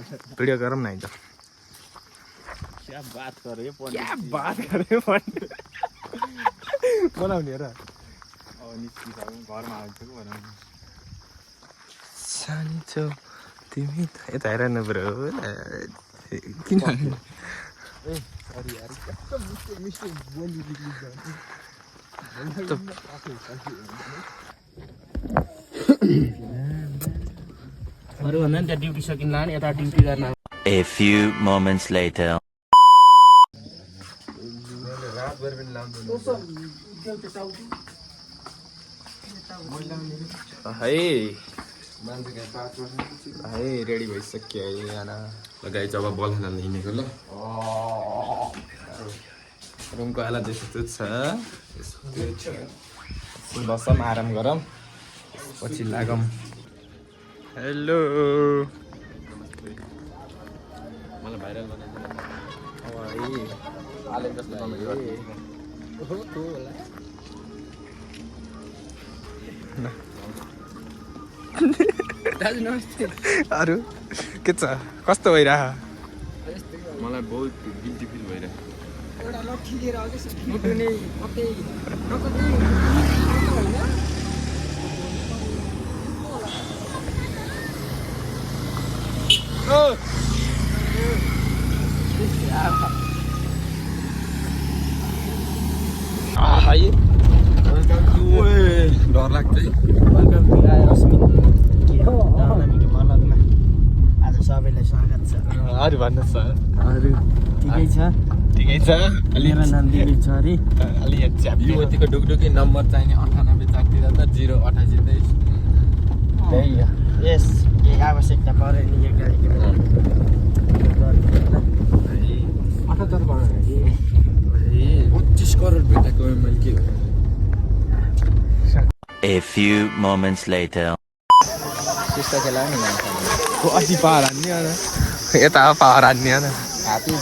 Video गरौँ न त क्या बात गरे बनाउने र अब निस्किसक्यौँ घरमा आउँछु बनाउनु सानी छौ तिमी यता हेर न ब्रो किन सरी यार कस्तो मिस्टेक बोली अरू भन्दा नि त्यहाँ ड्युटी सकिँला नि यता ड्युटी गर्न A few moments later. है रेडी भइसक्यो है लगाइ जब बल खेल्न हिँडेको ल रुमको हालत त्यस्तो छ बसौँ आराम गरौँ पछि लागौँ हेलो मलाई भाइरल बनाइदिनु आले जस्तो दाजु नमस्ते अरू के छ कस्तो भइरह मलाई बहुत गिल्टी फिल भइरहेको एउटा लट्ठी लिएर अघि मुटुने ओके डर लाग्छ वेलकम टु रश्मि के हो नमिको भ्लगमा आज सबैलाई स्वागत छ अरू भन्नुहोस् सर अरू ठिकै छ ठिकै छ मेरो नाम दिलीप छ अरे अलि युवतीको ढुकढुकी नम्बर चाहिने 98 चाकतिर त 088 त्यही हो यस के आवश्यकता पऱ्यो नि यो गाडीको 78 करोड 25 करोड भेटेको मैले के हो A few moments later. त्यस्तो खेला नि अति पावर हान्ने यता पावर हान्ने हात्ती